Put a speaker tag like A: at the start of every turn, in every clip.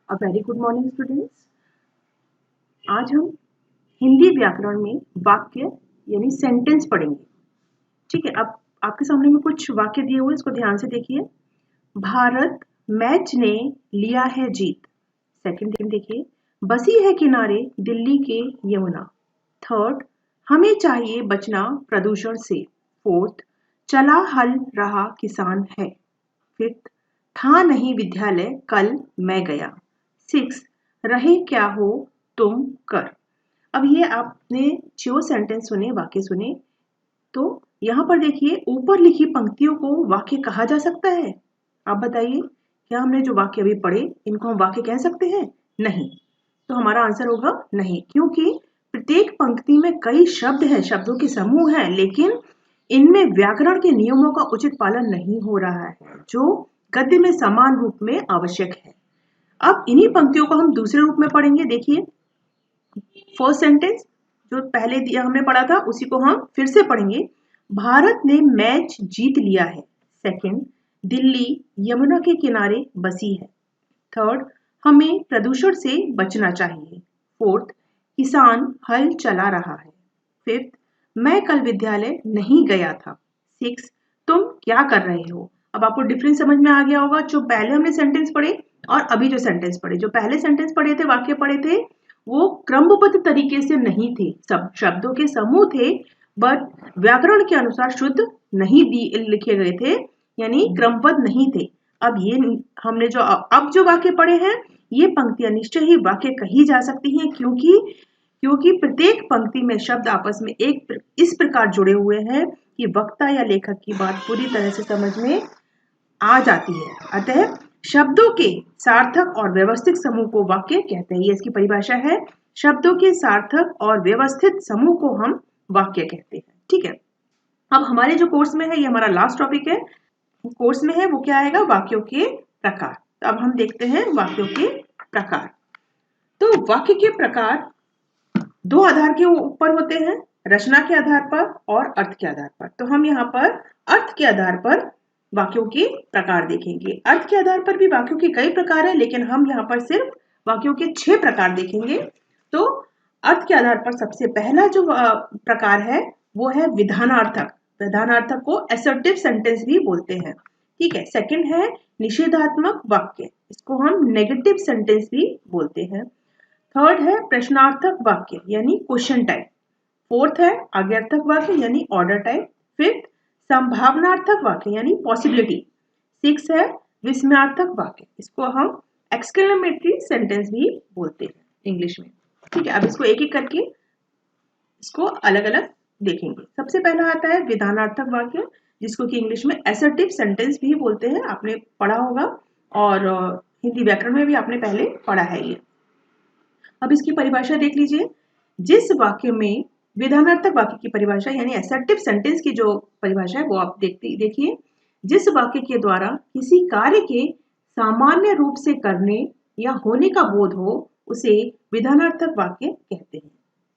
A: A very good morning students. आज हम हिंदी व्याकरण में वाक्य यानी सेंटेंस पढ़ेंगे। ठीक है, अब आपके सामने में कुछ वाक्य दिए हुए, इसको ध्यान से देखिए। भारत मैच ने लिया है जीत। सेकंड देखिए, बसी है किनारे दिल्ली के यमुना। थर्ड, हमें चाहिए बचना प्रदूषण से। फोर्थ, चला हल रहा किसान है। फिफ्थ, था नहीं विद्यालय कल मैं गया। सिक्स, रहे क्या हो तुम कर। अब ये आपने जो सेंटेंस सुने, वाक्य सुने, तो यहाँ पर देखिए ऊपर लिखी पंक्तियों को वाक्य कहा जा सकता है? आप बताइए, क्या हमने जो वाक्य अभी पढ़े इनको हम वाक्य कह सकते हैं? नहीं। तो हमारा आंसर होगा नहीं, क्योंकि प्रत्येक पंक्ति में कई शब्द हैं, शब्दों के समूह हैं, लेकिन इनमें व्याकरण के नियमों का उचित पालन नहीं हो रहा है, जो गद्य में समान रूप में आवश्यक है। अब इन्हीं पंक्तियों को हम दूसरे रूप में पढ़ेंगे। देखिए, फर्स्ट सेंटेंस जो पहले दिया हमने पढ़ा था उसी को हम फिर से पढ़ेंगे। भारत ने मैच जीत लिया है। सेकंड, दिल्ली यमुना के किनारे बसी है। थर्ड, हमें प्रदूषण से बचना चाहिए। फोर्थ, किसान हल चला रहा है। फिफ्थ, मैं कल विद्यालय नहीं गया था। सिक्स, तुम क्या कर रहे हो। अब आपको डिफरेंस समझ में आ गया होगा, जो पहले हमने सेंटेंस पढ़े और अभी जो सेंटेंस पढ़े। जो पहले सेंटेंस पढ़े थे, वाक्य पढ़े थे, वो क्रमबद्ध तरीके से नहीं थे, सब शब्दों के समूह थे, बट व्याकरण के अनुसार शुद्ध नहीं लिखे गए थे, यानी क्रमबद्ध नहीं थे। अब ये हमने जो अब जो वाक्य पढ़े हैं, ये पंक्तियां निश्चय ही वाक्य कही जा सकती हैं, क्योंकि प्रत्येक पंक्ति में शब्द आपस में इस प्रकार जुड़े हुए हैं कि वक्ता या लेखक की बात पूरी तरह से समझ में आ जाती है। अतः शब्दों के सार्थक और व्यवस्थित समूह को वाक्य कहते हैं। ये इसकी परिभाषा है। शब्दों के सार्थक और व्यवस्थित समूह को हम वाक्य कहते हैं। ठीक है, अब हमारे जो कोर्स में है, ये हमारा लास्ट टॉपिक है कोर्स में है, वो क्या आएगा? वाक्यों के प्रकार। तो अब हम देखते हैं वाक्यों के प्रकार। तो वाक्य के प्रकार दो आधार के ऊपर होते हैं, रचना के आधार पर और अर्थ के आधार पर। तो हम यहाँ पर अर्थ के आधार पर वाक्यों के प्रकार देखेंगे। अर्थ के आधार पर भी वाक्यों के कई प्रकार हैं, लेकिन हम यहाँ पर सिर्फ वाक्यों के 6 प्रकार देखेंगे। तो अर्थ के आधार पर सबसे पहला जो प्रकार है वो है विधानार्थक। विधानार्थक को असर्टिव सेंटेंस भी बोलते हैं। ठीक है। सेकंड है निषेधात्मक वाक्य, इसको हम नेगेटिव सेंटेंस भी बोलते हैं। थर्ड है प्रश्नार्थक वाक्य यानी क्वेश्चन टाइप। फोर्थ है आज्ञार्थक वाक्य यानी ऑर्डर टाइप। फिफ्थ संभावनार्थक वाक्य यानी पॉसिबिलिटी। सिक्स है विस्मयार्थक वाक्य, इसको हम एक्सक्लेमेटरी सेंटेंस भी बोलते हैं इंग्लिश में। ठीक है, अब इसको एक एक करके इसको अलग अलग देखेंगे। सबसे पहला आता है विधानार्थक वाक्य, जिसको कि इंग्लिश में असर्टिव सेंटेंस भी बोलते हैं। आपने पढ़ा होगा और हिंदी व्याकरण में भी आपने पहले पढ़ा है ये। अब इसकी परिभाषा देख लीजिए। जिस वाक्य में विधानार्थक वाक्य की परिभाषा यानी असर्टिव सेंटेंस की जो परिभाषा है वो आप देखिए। जिस वाक्य के द्वारा किसी कार्य के सामान्य रूप से करने या होने का बोध हो उसे विधानार्थक वाक्य कहते हैं।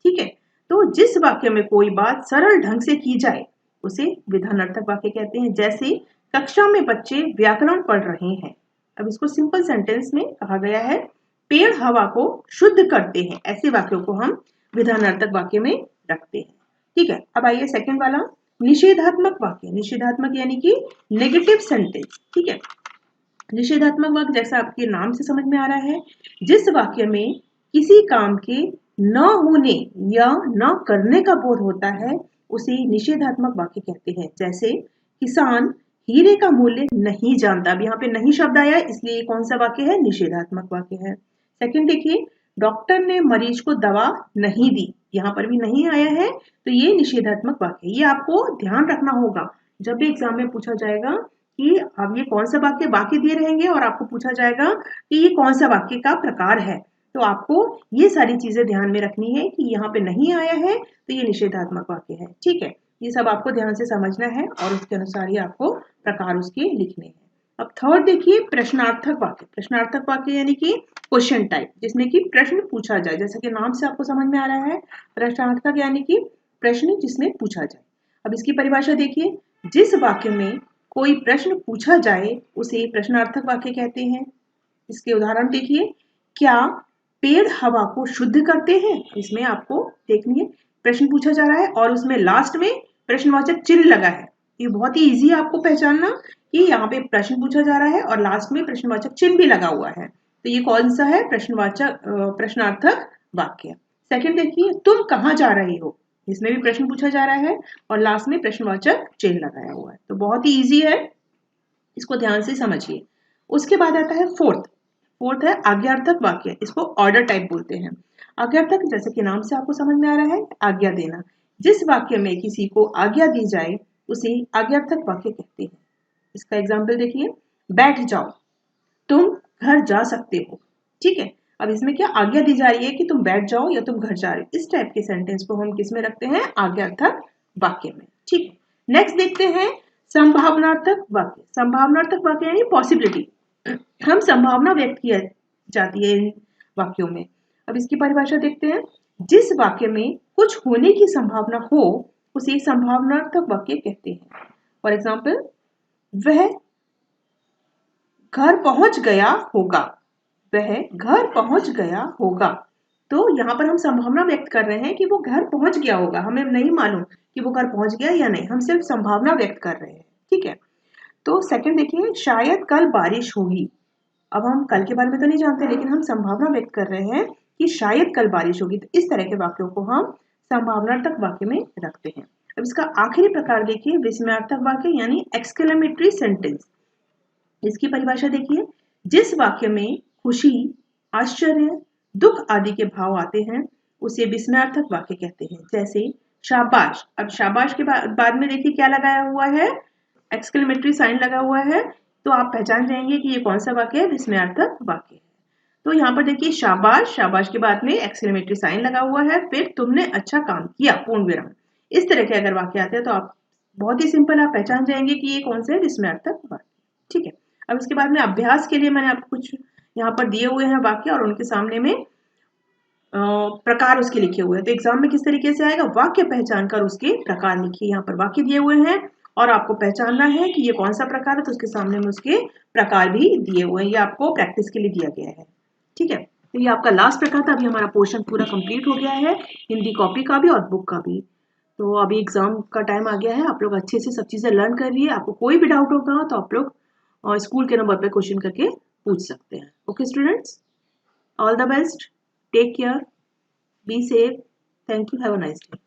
A: ठीक है, तो जिस वाक्य में कोई बात सरल ढंग से की जाए उसे विधानार्थक वाक्य कहते हैं। जैसे कक्षा में बच्चे व्याकरण पढ़ रहे हैं। अब इसको सिंपल सेंटेंस में कहा गया है, पेड़ हवा को शुद्ध करते हैं। ऐसे वाक्यों को हम विधानार्थक वाक्य में रखते हैं। ठीक है, अब आइए सेकंड वाला निषेधात्मक वाक्य। निषेधात्मक यानी कि नेगेटिव सेंटेंस। ठीक है, निषेधात्मक वाक्य जैसा आपके नाम से समझ में आ रहा है, जिस वाक्य में किसी काम के न होने या न करने का बोध होता है उसे निषेधात्मक वाक्य कहते हैं। जैसे किसान हीरे का मूल्य नहीं जानता। अब यहाँ पे नहीं शब्द आया इसलिए कौन सा वाक्य है? निषेधात्मक वाक्य है। सेकंड देखिए, डॉक्टर ने मरीज को दवा नहीं दी। यहाँ पर भी नहीं आया है तो ये निषेधात्मक वाक्य। ये आपको ध्यान रखना होगा जब भी एग्जाम में पूछा जाएगा कि अब ये कौन सा वाक्य दिए रहेंगे और आपको पूछा जाएगा कि ये कौन सा वाक्य का प्रकार है। तो आपको ये सारी चीजें ध्यान में रखनी है कि यहाँ पे नहीं आया है तो ये निषेधात्मक वाक्य है। ठीक है, ये सब आपको ध्यान से समझना है और उसके अनुसार ही आपको प्रकार उसके लिखने हैं। अब थर्ड देखिए प्रश्नार्थक वाक्य। प्रश्नार्थक वाक्य यानी कि क्वेश्चन टाइप, जिसमें कि प्रश्न पूछा जाए। जैसा कि नाम से आपको समझ में आ रहा है, प्रश्नार्थक यानी कि प्रश्न जिसमें पूछा जाए। अब इसकी परिभाषा देखिए, जिस वाक्य में कोई प्रश्न पूछा जाए उसे प्रश्नार्थक वाक्य कहते हैं। इसके उदाहरण देखिए, क्या पेड़ हवा को शुद्ध करते हैं? इसमें आपको देखनी है, प्रश्न पूछा जा रहा है और उसमें लास्ट में प्रश्नवाचक चिन्ह लगा है। ये बहुत ही इजी है आपको पहचानना कि यहाँ पे प्रश्न पूछा जा रहा है और लास्ट में प्रश्नवाचक चिन्ह भी लगा हुआ है। तो ये कौन सा है? प्रश्नार्थक वाक्य। सेकंड देखिए, तुम कहाँ जा रहे हो? इसमें भी प्रश्न पूछा जा रहा है और लास्ट में प्रश्नवाचक चिन्ह लगाया हुआ है। तो बहुत ही इजी है, इसको ध्यान से समझिए। उसके बाद आता है फोर्थ है आज्ञार्थक वाक्य। इसको ऑर्डर टाइप बोलते हैं। आज्ञार्थक जैसे कि नाम से आपको समझ में आ रहा है, आज्ञा देना। जिस वाक्य में किसी को आज्ञा दी जाए उसे आज्ञार्थक वाक्य कहते हैं। इसका एग्जाम्पल देखिए, बैठ जाओ, तुम घर जा सकते हो। ठीक है, अब इसमें क्या आज्ञा दी जा रही है कि तुम बैठ जाओ या तुम घर जा रहे हो। इस टाइप के सेंटेंस को हम किस में रखते हैं? आज्ञार्थक वाक्य में। ठीक है, नेक्स्ट देखते हैं संभावनार्थक वाक्य। संभावनार्थक वाक्य यानी पॉसिबिलिटी, हम संभावना व्यक्त की जाती है इन वाक्यों में। अब इसकी परिभाषा देखते हैं। जिस वाक्य में कुछ होने की संभावना हो उसे संभावनार्थक वाक्य कहते हैं। फॉर एग्जाम्पल, वह घर पहुंच गया होगा, वह घर पहुंच गया होगा। तो यहाँ पर हम संभावना व्यक्त कर रहे हैं कि वो घर पहुंच गया होगा। हमें नहीं मालूम कि वो घर पहुंच गया या नहीं, हम सिर्फ संभावना व्यक्त कर रहे हैं। ठीक है, तो सेकंड देखिए, शायद कल बारिश होगी। अब हम कल के बारे में तो नहीं जानते, लेकिन हम संभावना व्यक्त कर रहे हैं कि शायद कल बारिश होगी। तो इस तरह के वाक्यों को हम संभावनार्थक वाक्य में रखते हैं। अब इसका आखिरी प्रकार देखिए, विस्मयार्थक वाक्य यानी एक्सक्लेमेटरी सेंटेंस। इसकी परिभाषा देखिए, जिस वाक्य में खुशी, आश्चर्य, दुख आदि के भाव आते हैं उसे विस्मयार्थक वाक्य कहते हैं। जैसे शाबाश। अब शाबाश के बाद में देखिए क्या लगाया हुआ है? एक्सक्लेमेटरी साइन लगा हुआ है। तो आप पहचान जाएंगे कि ये कौन सा वाक्य है? विस्मयार्थक वाक्य है। तो यहाँ पर देखिए शाबाश, शाबाश के बाद में एक्सक्लेमेटरी साइन लगा हुआ है, फिर तुमने अच्छा काम किया, पूर्ण विराम। इस तरह के अगर वाक्य आते हैं तो आप बहुत ही सिंपल आप पहचान जाएंगे कि ये कौन से विस्मयार्थक वाक्य। ठीक है, अब इसके बाद में अभ्यास के लिए मैंने आपको कुछ यहाँ पर दिए हुए हैं वाक्य और उनके सामने में प्रकार उसके लिखे हुए हैं। तो एग्जाम में किस तरीके से आएगा? वाक्य पहचान कर उसके प्रकार लिखिए। यहाँ पर वाक्य दिए हुए हैं और आपको पहचानना है कि ये कौन सा प्रकार है, तो उसके सामने में उसके प्रकार भी दिए हुए हैं। ये आपको प्रैक्टिस के लिए दिया गया है। ठीक है, तो ये आपका लास्ट प्रकार था। अभी हमारा पोर्शन पूरा कंप्लीट हो गया है, हिंदी कॉपी का भी और बुक का भी। तो अभी एग्जाम का टाइम आ गया है, आप लोग अच्छे से सब चीजें लर्न कर रही है। आपको कोई भी डाउट होगा तो आप लोग स्कूल के नंबर पे क्वेश्चन करके पूछ सकते हैं। Okay students, all the best, take care, be safe. Thank you. Have a nice day.